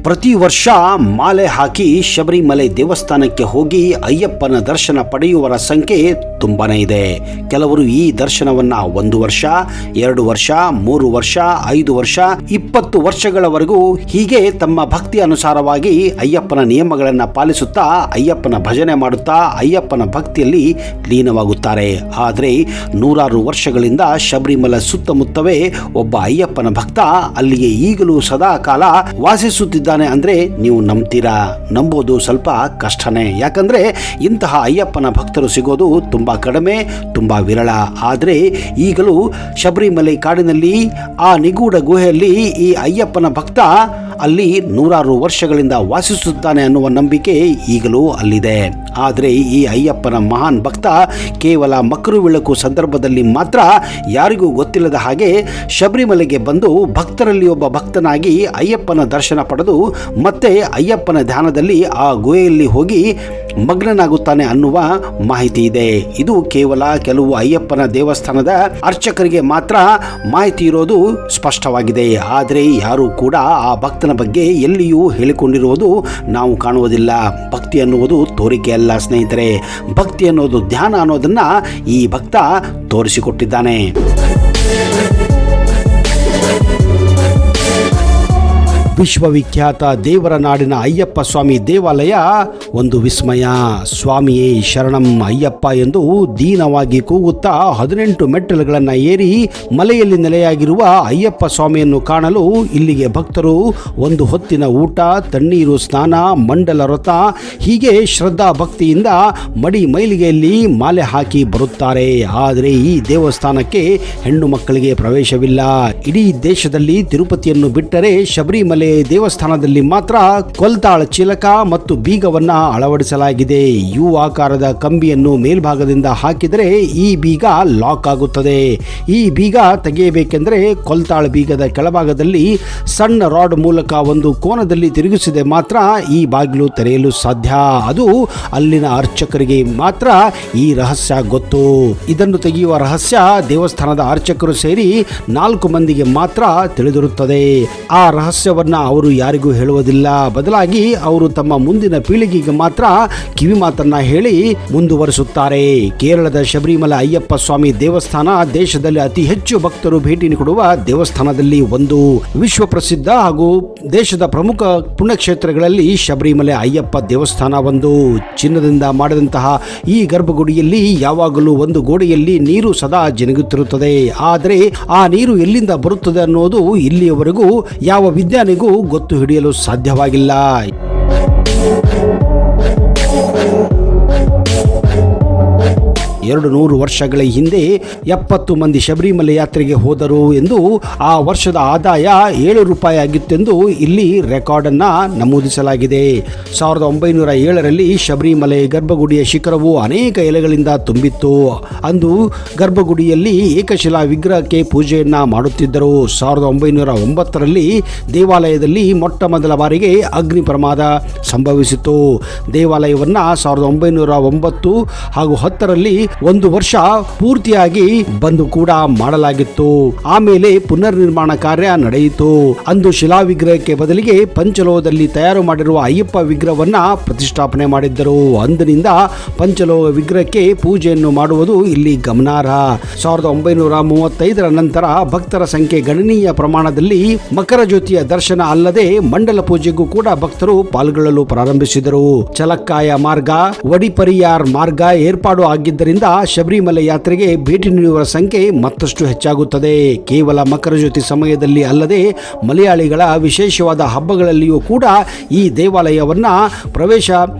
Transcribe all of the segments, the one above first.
ಪ್ರತಿ ವರ್ಷ ಮಾಲೆ ಹಾಕಿ ಶಬರಿಮಲೆ ದೇವಸ್ಥಾನಕ್ಕೆ ಹೋಗಿ ಅಯ್ಯಪ್ಪನ ದರ್ಶನ ಪಡೆಯುವರ ಸಂಖ್ಯೆ ತುಂಬಾನೇ ಇದೆ. ಕೆಲವರು ಈ ದರ್ಶನವನ್ನ 1 ವರ್ಷ, 2 ವರ್ಷ, 3 ವರ್ಷ, 5 ವರ್ಷ, 20 ವರ್ಷಗಳವರೆಗೂ ಹೀಗೆ ತಮ್ಮ ಭಕ್ತಿ ಅನುಸಾರವಾಗಿ ಅಯ್ಯಪ್ಪನ ನಿಯಮಗಳನ್ನು ಪಾಲಿಸುತ್ತಾ ಅಯ್ಯಪ್ಪನ ಭಜನೆ ಮಾಡುತ್ತಾ ಅಯ್ಯಪ್ಪನ ಭಕ್ತಿಯಲ್ಲಿ ಲೀನವಾಗುತ್ತಾರೆ. ಆದರೆ ನೂರಾರು ವರ್ಷಗಳಿಂದ ಶಬರಿಮಲೆ ಸುತ್ತಮುತ್ತವೇ ಒಬ್ಬ ಅಯ್ಯಪ್ಪನ ಭಕ್ತ ಅಲ್ಲಿಗೆ ಈಗಲೂ ಸದಾ ಕಾಲ ವಾಸಿಸುತ್ತಿದ್ದಾನೆ ಅಂದ್ರೆ ನೀವು ನಂಬ್ತೀರಾ? ನಂಬೋದು ಸ್ವಲ್ಪ ಕಷ್ಟನೇ. ಯಾಕಂದ್ರೆ ಇಂತಹ ಅಯ್ಯಪ್ಪನ ಭಕ್ತರು ಸಿಗೋದು ತುಂಬಾ ಕಡಿಮೆ, ತುಂಬಾ ವಿರಳ. ಆದರೆ ಈಗಲೂ ಶಬರಿಮಲೆ ಕಾಡಿನಲ್ಲಿ ಆ ನಿಗೂಢ ಗುಹೆಯಲ್ಲಿ ಈ ಅಯ್ಯಪ್ಪನ ಭಕ್ತ ಅಲ್ಲಿ ನೂರಾರು ವರ್ಷಗಳಿಂದ ವಾಸಿಸುತ್ತಾನೆ ಅನ್ನುವ ನಂಬಿಕೆ ಈಗಲೂ ಅಲ್ಲಿದೆ. ಆದರೆ ಈ ಅಯ್ಯಪ್ಪನ ಮಹಾನ್ ಭಕ್ತ ಕೇವಲ ಮಕರವಿಳಕ್ಕು ಸಂದರ್ಭದಲ್ಲಿ ಮಾತ್ರ ಯಾರಿಗೂ ಗೊತ್ತಿಲ್ಲದ ಹಾಗೆ ಶಬರಿಮಲೆಗೆ ಬಂದು ಭಕ್ತರಲ್ಲಿ ಒಬ್ಬ ಭಕ್ತನಾಗಿ ಅಯ್ಯಪ್ಪನ ದರ್ಶನ ಪಡೆದು ಮತ್ತೆ ಅಯ್ಯಪ್ಪನ ಧ್ಯಾನದಲ್ಲಿ ಆ ಗುಹೆಯಲ್ಲಿ ಹೋಗಿ ಮಗ್ನನಾಗುತ್ತಾನೆ ಅನ್ನುವ ಮಾಹಿತಿ ಇದೆ. ಇದು ಕೇವಲ ಕೆಲವು ಅಯ್ಯಪ್ಪನ ದೇವಸ್ಥಾನದ ಅರ್ಚಕರಿಗೆ ಮಾತ್ರ ಮಾಹಿತಿ ಇರೋದು ಸ್ಪಷ್ಟವಾಗಿದೆ. ಆದರೆ ಯಾರು ಕೂಡ ಆ ಭಕ್ತನ ಬಗ್ಗೆ ಎಲ್ಲಿಯೂ ಹೇಳಿಕೊಂಡಿರುವುದು ನಾವು ಕಾಣುವುದಿಲ್ಲ. ಭಕ್ತಿ ಅನ್ನುವುದು ತೋರಿಕೆ ಅಲ್ಲ ಸ್ನೇಹಿತರೆ. ಭಕ್ತಿ ಅನ್ನೋದು ಧ್ಯಾನ ಅನ್ನೋದನ್ನ ಈ ಭಕ್ತ ತೋರಿಸಿಕೊಟ್ಟಿದ್ದಾನೆ. ವಿಶ್ವವಿಖ್ಯಾತ ದೇವರ ನಾಡಿನ ಅಯ್ಯಪ್ಪ ಸ್ವಾಮಿ ದೇವಾಲಯ ಒಂದು ವಿಸ್ಮಯ. ಸ್ವಾಮಿಯೇ ಶರಣಂ ಅಯ್ಯಪ್ಪ ಎಂದು ದೀನವಾಗಿ ಕೂಗುತ್ತಾ 18 ಮೆಟ್ಟಲುಗಳನ್ನು ಏರಿ ಮಲೆಯಲ್ಲಿ ನೆಲೆಯಾಗಿರುವ ಅಯ್ಯಪ್ಪ ಸ್ವಾಮಿಯನ್ನು ಕಾಣಲು ಇಲ್ಲಿಗೆ ಭಕ್ತರು ಒಂದು ಹೊತ್ತಿನ ಊಟ, ತಣ್ಣೀರು ಸ್ನಾನ, ಮಂಡಲ ವ್ರತ ಹೀಗೆ ಶ್ರದ್ಧಾ ಭಕ್ತಿಯಿಂದ ಮಡಿ ಮೈಲಿಗೆಯಲ್ಲಿ ಮಾಲೆ ಹಾಕಿ ಬರುತ್ತಾರೆ. ಆದರೆ ಈ ದೇವಸ್ಥಾನಕ್ಕೆ ಹೆಣ್ಣು ಮಕ್ಕಳಿಗೆ ಪ್ರವೇಶವಿಲ್ಲ. ಇಡೀ ದೇಶದಲ್ಲಿ ತಿರುಪತಿಯನ್ನು ಬಿಟ್ಟರೆ ಶಬರಿಮಲೆ ದೇವಸ್ಥಾನದಲ್ಲಿ ಮಾತ್ರ ಕೊಲ್ತಾಳ ಚಿಲಕ ಮತ್ತು ಬೀಗವನ್ನ ಅಳವಡಿಸಲಾಗಿದೆ. ಯು ಆಕಾರದ ಕಂಬಿಯನ್ನು ಮೇಲ್ಭಾಗದಿಂದ ಹಾಕಿದರೆ ಈ ಬೀಗ ಲಾಕ್ ಆಗುತ್ತದೆ. ಈ ಬೀಗ ತೆಗೆಯಬೇಕೆಂದರೆ ಕೊಲ್ತಾಳ ಬೀಗದ ಕೆಳಭಾಗದಲ್ಲಿ ಸಣ್ಣ ರಾಡ್ ಮೂಲಕ ಒಂದು ಕೋನದಲ್ಲಿ ತಿರುಗಿಸಿದೆ ಮಾತ್ರ ಈ ಬಾಗಿಲು ತೆರೆಯಲು ಸಾಧ್ಯ. ಅದು ಅಲ್ಲಿನ ಅರ್ಚಕರಿಗೆ ಮಾತ್ರ ಈ ರಹಸ್ಯ ಗೊತ್ತು. ಇದನ್ನು ತೆಗೆಯುವ ರಹಸ್ಯ ದೇವಸ್ಥಾನದ ಅರ್ಚಕರು ಸೇರಿ 4 ಮಂದಿಗೆ ಮಾತ್ರ ತಿಳಿದಿರುತ್ತದೆ. ಆ ರಹಸ್ಯವನ್ನ ಅವರು ಯಾರಿಗೂ ಹೇಳುವುದಿಲ್ಲ. ಬದಲಾಗಿ ಅವರು ತಮ್ಮ ಮುಂದಿನ ಪೀಳಿಗೆಗೆ ಮಾತ್ರ ಕಿವಿ ಮಾತನ್ನ ಹೇಳಿ ಮುಂದುವರಿಸುತ್ತಾರೆ. ಕೇರಳದ ಶಬರಿಮಲೆ ಅಯ್ಯಪ್ಪ ಸ್ವಾಮಿ ದೇವಸ್ಥಾನ ದೇಶದಲ್ಲಿ ಅತಿ ಹೆಚ್ಚು ಭಕ್ತರು ಭೇಟಿ ಕೊಡುವ ದೇವಸ್ಥಾನದಲ್ಲಿ ಒಂದು. ವಿಶ್ವ ಪ್ರಸಿದ್ಧ ಹಾಗೂ ದೇಶದ ಪ್ರಮುಖ ಪುಣ್ಯಕ್ಷೇತ್ರಗಳಲ್ಲಿ ಶಬರಿಮಲೆ ಅಯ್ಯಪ್ಪ ದೇವಸ್ಥಾನ ಒಂದು. ಚಿನ್ನದಿಂದ ಮಾಡಿದಂತಹ ಈ ಗರ್ಭಗುಡಿಯಲ್ಲಿ ಯಾವಾಗಲೂ ಒಂದು ಗೋಡೆಯಲ್ಲಿ ನೀರು ಸದಾ ಜಿನುಗುತ್ತಿರುತ್ತದೆ. ಆದರೆ ಆ ನೀರು ಎಲ್ಲಿಂದ ಬರುತ್ತದೆ ಅನ್ನೋದು ಇಲ್ಲಿಯವರೆಗೂ ಯಾವ ವಿಜ್ಞಾನಿಗೂ ಗೊತ್ತು ಹಿಡಿಯಲು ಸಾಧ್ಯವಾಗಿಲ್ಲ. 200 ವರ್ಷಗಳ ಹಿಂದೆ 70 ಮಂದಿ ಶಬರಿಮಲೆ ಯಾತ್ರೆಗೆ ಹೋದರು ಎಂದು ಆ ವರ್ಷದ ಆದಾಯ 7 ರೂಪಾಯಿ ಆಗಿತ್ತೆಂದು ಇಲ್ಲಿ ರೆಕಾರ್ಡ್ ಅನ್ನ ನಮೂದಿಸಲಾಗಿದೆ. 1907ರಲ್ಲಿ ಶಬರಿಮಲೆ ಗರ್ಭಗುಡಿಯ ಶಿಖರವು ಅನೇಕ ಎಲೆಗಳಿಂದ ತುಂಬಿತ್ತು. ಅಂದು ಗರ್ಭಗುಡಿಯಲ್ಲಿ ಏಕಶಿಲಾ ವಿಗ್ರಹಕ್ಕೆ ಪೂಜೆಯನ್ನ ಮಾಡುತ್ತಿದ್ದರು. 1909ರಲ್ಲಿ ದೇವಾಲಯದಲ್ಲಿ ಮೊಟ್ಟ ಮೊದಲ ಬಾರಿಗೆ ಅಗ್ನಿ ಪ್ರಮಾದ ಸಂಭವಿಸಿತು. ದೇವಾಲಯವನ್ನ 1909 ಹಾಗೂ 10ರಲ್ಲಿ 1 ವರ್ಷ ಪೂರ್ತಿಯಾಗಿ ಬಂದು ಕೂಡ ಮಾಡಲಾಗಿತ್ತು. ಆಮೇಲೆ ಪುನರ್ ನಿರ್ಮಾಣ ಕಾರ್ಯ ನಡೆಯಿತು. ಅಂದು ಶಿಲಾ ವಿಗ್ರಹಕ್ಕೆ ಬದಲಿಗೆ ಪಂಚಲೋಹದಲ್ಲಿ ತಯಾರು ಮಾಡಿರುವ ಅಯ್ಯಪ್ಪ ವಿಗ್ರಹವನ್ನ ಪ್ರತಿಷ್ಠಾಪನೆ ಮಾಡಿದ್ದರು. ಅಂದಿನಿಂದ ಪಂಚಲೋಹ ವಿಗ್ರಹಕ್ಕೆ ಪೂಜೆಯನ್ನು ಮಾಡುವುದು ಇಲ್ಲಿ ಗಮನಾರ್ಹ. 1935ರ ನಂತರ ಭಕ್ತರ ಸಂಖ್ಯೆ ಗಣನೀಯ ಪ್ರಮಾಣದಲ್ಲಿ ಮಕರ ಜ್ಯೋತಿಯ ದರ್ಶನ ಅಲ್ಲದೆ ಮಂಡಲ ಪೂಜೆಗೂ ಕೂಡ ಭಕ್ತರು ಪಾಲ್ಗೊಳ್ಳಲು ಪ್ರಾರಂಭಿಸಿದರು. ಚಲಕ್ಕಾಯ ಮಾರ್ಗ, ವಡಿಪರಿಯಾರ್ ಮಾರ್ಗ ಏರ್ಪಾಡು ಆಗಿದ್ದರಿಂದ ಶಬರಿಮಲೆ ಯಾತ್ರೆಗೆ ಭೇಟಿ ನೀಡುವ ಸಂಖ್ಯೆ ಮತ್ತಷ್ಟು ಹೆಚ್ಚಾಗುತ್ತದೆ. ಕೇವಲ ಮಕರ ಜ್ಯೋತಿ ಸಮಯದಲ್ಲಿ ಅಲ್ಲದೆ ಮಲಯಾಳಿಗಳ ವಿಶೇಷವಾದ ಹಬ್ಬಗಳಲ್ಲಿಯೂ ಕೂಡ ಈ ದೇವಾಲಯವನ್ನ ಪ್ರವೇಶ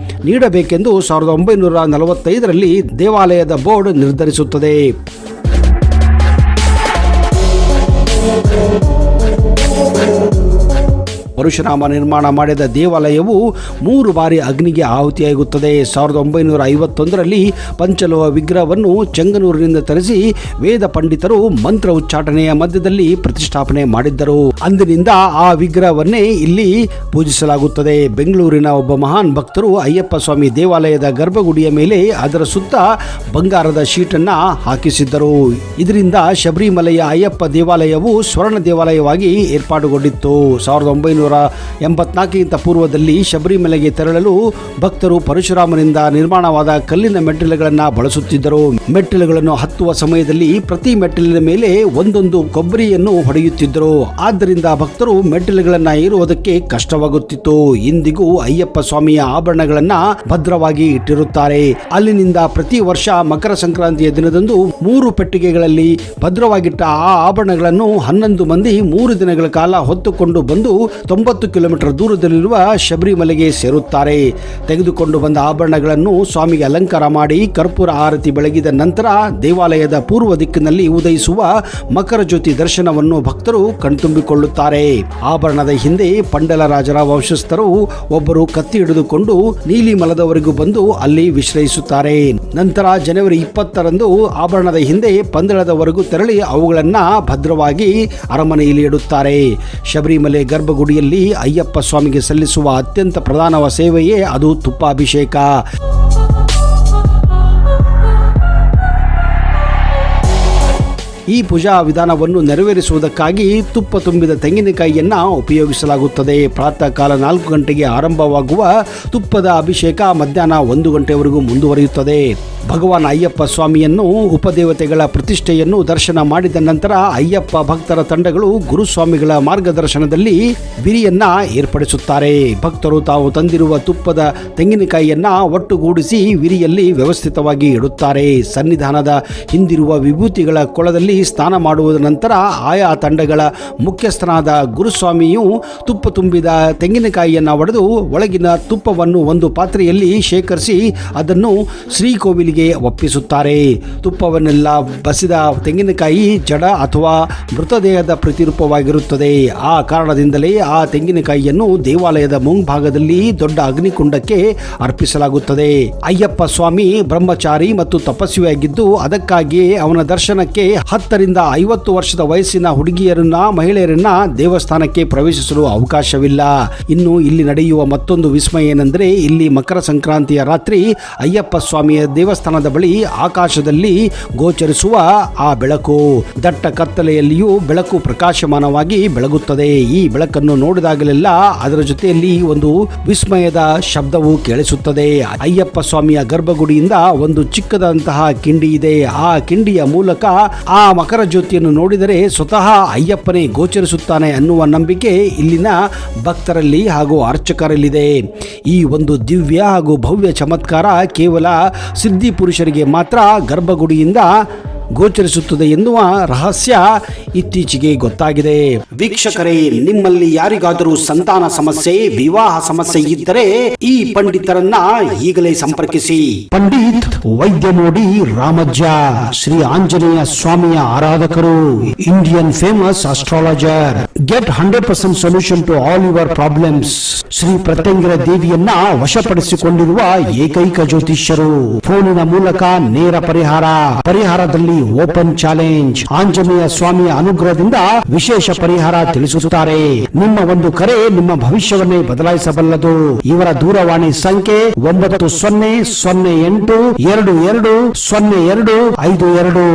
ನೀಡಬೇಕೆಂದು 1945ರಲ್ಲಿ ದೇವಾಲಯದ ಬೋರ್ಡ್ ನಿರ್ಧರಿಸುತ್ತದೆ. ಪರಶುರಾಮ ನಿರ್ಮಾಣ ಮಾಡಿದ ದೇವಾಲಯವು 3 ಬಾರಿ ಅಗ್ನಿಗೆ ಆಹುತಿಯಾಗುತ್ತದೆ. 1951ರಲ್ಲಿ ಪಂಚಲೋಹ ವಿಗ್ರಹವನ್ನು ಚೆಂಗನೂರಿನಿಂದ ತರಿಸಿ ವೇದ ಪಂಡಿತರು ಮಂತ್ರ ಉಚ್ಚಾಟನೆಯ ಮಧ್ಯದಲ್ಲಿ ಪ್ರತಿಷ್ಠಾಪನೆ ಮಾಡಿದ್ದರು. ಅಂದಿನಿಂದ ಆ ವಿಗ್ರಹವನ್ನೇ ಇಲ್ಲಿ ಪೂಜಿಸಲಾಗುತ್ತದೆ. ಬೆಂಗಳೂರಿನ ಒಬ್ಬ ಮಹಾನ್ ಭಕ್ತರು ಅಯ್ಯಪ್ಪ ಸ್ವಾಮಿ ದೇವಾಲಯದ ಗರ್ಭಗುಡಿಯ ಮೇಲೆ ಅದರ ಸುತ್ತ ಬಂಗಾರದ ಶೀಟನ್ನ ಹಾಕಿಸಿದ್ದರು. ಇದರಿಂದ ಶಬರಿಮಲೆಯ ಅಯ್ಯಪ್ಪ ದೇವಾಲಯವು ಸ್ವರ್ಣ ದೇವಾಲಯವಾಗಿ ಏರ್ಪಾಡುಗೊಂಡಿತ್ತು. 1900 1984 ಪೂರ್ವದಲ್ಲಿ ಶಬರಿಮಲೆಗೆ ತೆರಳಲು ಭಕ್ತರು ಪರಶುರಾಮನಿಂದ ನಿರ್ಮಾಣವಾದ ಕಲ್ಲಿನ ಮೆಟ್ಟಿಲುಗಳನ್ನು ಬಳಸುತ್ತಿದ್ದರು. ಮೆಟ್ಟಿಲುಗಳನ್ನು ಹತ್ತುವ ಸಮಯದಲ್ಲಿ ಪ್ರತಿ ಮೆಟ್ಟಿಲಿನ ಮೇಲೆ ಒಂದೊಂದು ಕೊಬ್ಬರಿಯನ್ನು ಹೊಡೆಯುತ್ತಿದ್ದರು. ಆದ್ದರಿಂದ ಭಕ್ತರು ಮೆಟ್ಟಿಲುಗಳನ್ನು ಏರುವುದಕ್ಕೆ ಕಷ್ಟವಾಗುತ್ತಿತ್ತು. ಇಂದಿಗೂ ಅಯ್ಯಪ್ಪ ಸ್ವಾಮಿಯ ಆಭರಣಗಳನ್ನ ಭದ್ರವಾಗಿ ಇಟ್ಟಿರುತ್ತಾರೆ. ಅಲ್ಲಿನಿಂದ ಪ್ರತಿ ವರ್ಷ ಮಕರ ಸಂಕ್ರಾಂತಿಯ ದಿನದಂದು 3 ಪೆಟ್ಟಿಗೆಗಳಲ್ಲಿ ಭದ್ರವಾಗಿಟ್ಟ ಆ ಆಭರಣಗಳನ್ನು 11 ಮಂದಿ 3 ದಿನಗಳ ಕಾಲ ಹೊತ್ತುಕೊಂಡು ಬಂದು 90 ಕಿಲೋಮೀಟರ್ ದೂರದಲ್ಲಿರುವ ಶಬರಿಮಲೆಗೆ ಸೇರುತ್ತಾರೆ. ತೆಗೆದುಕೊಂಡು ಬಂದ ಆಭರಣಗಳನ್ನು ಸ್ವಾಮಿಗೆ ಅಲಂಕಾರ ಮಾಡಿ ಕರ್ಪೂರ ಆರತಿ ಬೆಳಗಿದ ನಂತರ ದೇವಾಲಯದ ಪೂರ್ವ ದಿಕ್ಕಿನಲ್ಲಿ ಉದಯಿಸುವ ಮಕರ ಜ್ಯೋತಿ ದರ್ಶನವನ್ನು ಭಕ್ತರು ಕಣ್ತುಂಬಿಕೊಳ್ಳುತ್ತಾರೆ. ಆಭರಣದ ಹಿಂದೆ ಪಂಡಲ ರಾಜರ ವಂಶಸ್ಥರು ಒಬ್ಬರು ಕತ್ತಿ ಹಿಡಿದುಕೊಂಡು ನೀಲಿಮಲದವರೆಗೂ ಬಂದು ಅಲ್ಲಿ ವಿಶ್ರಯಿಸುತ್ತಾರೆ. ನಂತರ ಜನವರಿ 20ರಂದು ಆಭರಣದ ಹಿಂದೆ ಪಂದಳದವರೆಗೂ ತೆರಳಿ ಅವುಗಳನ್ನ ಭದ್ರವಾಗಿ ಅರಮನೆಯಲ್ಲಿ ಇಡುತ್ತಾರೆ. ಶಬರಿಮಲೆ ಗರ್ಭಗುಡಿಯಲ್ಲಿ ಅಯ್ಯಪ್ಪ ಸ್ವಾಮಿಗೆ ಸಲ್ಲಿಸುವ ಅತ್ಯಂತ ಪ್ರಧಾನ ಸೇವೆಯೇ ಅದು ತುಪ್ಪಾಭಿಷೇಕ. ಈ ಪೂಜಾ ವಿಧಾನವನ್ನು ನೆರವೇರಿಸುವುದಕ್ಕಾಗಿ ತುಪ್ಪ ತುಂಬಿದ ತೆಂಗಿನಕಾಯಿಯನ್ನು ಉಪಯೋಗಿಸಲಾಗುತ್ತದೆ. ಪ್ರಾತಃ ಕಾಲ 4 ಗಂಟೆಗೆ ಆರಂಭವಾಗುವ ತುಪ್ಪದ ಅಭಿಷೇಕ ಮಧ್ಯಾಹ್ನ 1 ಗಂಟೆವರೆಗೂ ಮುಂದುವರಿಯುತ್ತದೆ. ಭಗವಾನ್ ಅಯ್ಯಪ್ಪ ಸ್ವಾಮಿಯನ್ನು ಉಪದೇವತೆಗಳ ಪ್ರತಿಷ್ಠೆಯನ್ನು ದರ್ಶನ ಮಾಡಿದ ನಂತರ ಅಯ್ಯಪ್ಪ ಭಕ್ತರ ತಂಡಗಳು ಗುರುಸ್ವಾಮಿಗಳ ಮಾರ್ಗದರ್ಶನದಲ್ಲಿ ವಿರಿಯನ್ನ ಏರ್ಪಡಿಸುತ್ತಾರೆ. ಭಕ್ತರು ತಾವು ತಂದಿರುವ ತುಪ್ಪದ ತೆಂಗಿನಕಾಯಿಯನ್ನ ಒಟ್ಟುಗೂಡಿಸಿ ವಿರಿಯಲ್ಲಿ ವ್ಯವಸ್ಥಿತವಾಗಿ ಇಡುತ್ತಾರೆ. ಸನ್ನಿಧಾನದ ಹಿಂದಿರುವ ವಿಭೂತಿಗಳ ಕೊಳದಲ್ಲಿ ಸ್ನಾನ ಮಾಡುವುದ ನಂತರ ಆಯಾ ತಂಡಗಳ ಮುಖ್ಯಸ್ಥನಾದ ಗುರುಸ್ವಾಮಿಯು ತುಪ್ಪ ತುಂಬಿದ ತೆಂಗಿನಕಾಯಿಯನ್ನು ಒಡೆದು ಒಳಗಿನ ತುಪ್ಪವನ್ನು ಒಂದು ಪಾತ್ರೆಯಲ್ಲಿ ಶೇಖರಿಸಿ ಅದನ್ನು ಶ್ರೀಕೋವಿಲಿಗೆ ಒಪ್ಪಿಸುತ್ತಾರೆ. ತುಪ್ಪವನ್ನೆಲ್ಲ ಬಸಿದ ತೆಂಗಿನಕಾಯಿ ಜಡ ಅಥವಾ ಮೃತದೇಹದ ಪ್ರತಿರೂಪವಾಗಿರುತ್ತದೆ. ಆ ಕಾರಣದಿಂದಲೇ ಆ ತೆಂಗಿನಕಾಯಿಯನ್ನು ದೇವಾಲಯದ ಮುಂಭಾಗದಲ್ಲಿ ದೊಡ್ಡ ಅಗ್ನಿಕುಂಡಕ್ಕೆ ಅರ್ಪಿಸಲಾಗುತ್ತದೆ. ಅಯ್ಯಪ್ಪ ಸ್ವಾಮಿ ಬ್ರಹ್ಮಚಾರಿ ಮತ್ತು ತಪಸ್ವಿಯಾಗಿದ್ದು ಅದಕ್ಕಾಗಿಯೇ ಅವನ ದರ್ಶನಕ್ಕೆ 10 ರಿಂದ 50 ವರ್ಷದ ವಯಸ್ಸಿನ ಹುಡುಗಿಯರನ್ನ ಮಹಿಳೆಯರನ್ನ ದೇವಸ್ಥಾನಕ್ಕೆ ಪ್ರವೇಶಿಸಲು ಅವಕಾಶವಿಲ್ಲ. ಇನ್ನು ಇಲ್ಲಿ ನಡೆಯುವ ಮತ್ತೊಂದು ವಿಸ್ಮಯ ಏನೆಂದರೆ ಇಲ್ಲಿ ಮಕರ ಸಂಕ್ರಾಂತಿಯ ರಾತ್ರಿ ಅಯ್ಯಪ್ಪ ಸ್ವಾಮಿಯ ದೇವಸ್ಥಾನದ ಬಳಿ ಆಕಾಶದಲ್ಲಿ ಗೋಚರಿಸುವ ಆ ಬೆಳಕು ದಟ್ಟ ಕತ್ತಲೆಯಲ್ಲಿಯೂ ಬೆಳಕು ಪ್ರಕಾಶಮಾನವಾಗಿ ಬೆಳಗುತ್ತದೆ. ಈ ಬೆಳಕನ್ನು ನೋಡಿದಾಗಲೆಲ್ಲ ಅದರ ಜೊತೆಯಲ್ಲಿ ಒಂದು ವಿಸ್ಮಯದ ಶಬ್ದವು ಕೇಳಿಸುತ್ತದೆ. ಅಯ್ಯಪ್ಪ ಸ್ವಾಮಿಯ ಗರ್ಭಗುಡಿಯಿಂದ ಒಂದು ಚಿಕ್ಕದಂತಹ ಕಿಂಡಿ ಇದೆ. ಆ ಕಿಂಡಿಯ ಮೂಲಕ ಆ ಮಕರ ಜ್ಯೋತಿಯನ್ನು ನೋಡಿದರೆ ಸ್ವತಃ ಅಯ್ಯಪ್ಪನೇ ಗೋಚರಿಸುತ್ತಾನೆ ಅನ್ನುವ ನಂಬಿಕೆ ಇಲ್ಲಿನ ಭಕ್ತರಲ್ಲಿ ಹಾಗೂ ಅರ್ಚಕರಲ್ಲಿದೆ. ಈ ಒಂದು ದಿವ್ಯ ಹಾಗೂ ಭವ್ಯ ಚಮತ್ಕಾರ ಕೇವಲ ಸಿದ್ಧಿ ಪುರುಷರಿಗೆ ಮಾತ್ರ ಗರ್ಭಗುಡಿಯಿಂದ ಗೋಚರಿಸುತ್ತದೆ ಎನ್ನುವ ರಹಸ್ಯ ಇತ್ತೀಚೆಗೆ ಗೊತ್ತಾಗಿದೆ. ವೀಕ್ಷಕರೇ, ನಿಮ್ಮಲ್ಲಿ ಯಾರಿಗಾದರೂ ಸಂತಾನ ಸಮಸ್ಯೆ, ವಿವಾಹ ಸಮಸ್ಯೆ ಇದ್ದರೆ ಈ ಪಂಡಿತರನ್ನ ಈಗಲೇ ಸಂಪರ್ಕಿಸಿ. ಪಂಡಿತ್ ವೈದ್ಯ ನೋಡಿ ರಾಮಜ್ಜ, ಶ್ರೀ ಆಂಜನೇಯ ಸ್ವಾಮಿಯ ಆರಾಧಕರು, Indian famous astrologer. Get 100% solution to all your problems. Shri Pratyangira ದೇವಿಯನ್ನ ವಶಪಡಿಸಿಕೊಂಡಿರುವ ಏಕೈಕ ಜ್ಯೋತಿಷ್ಯರು. ಫೋನಿನ ಮೂಲಕ ನೇರ ಪರಿಹಾರದಲ್ಲಿ ಓಪನ್ ಚಾಲೆಂಜ್. ಆಂಜನೇಯ ಸ್ವಾಮಿಯ ಅನುಗ್ರಹದಿಂದ ವಿಶೇಷ ಪರಿಹಾರ ತಿಳಿಸುತ್ತಾರೆ. ನಿಮ್ಮ ಒಂದು ಕರೆ ನಿಮ್ಮ ಭವಿಷ್ಯವನ್ನೇ ಬದಲಾಯಿಸಬಲ್ಲದು. ಇವರ ದೂರವಾಣಿ ಸಂಖ್ಯೆ 9008220252.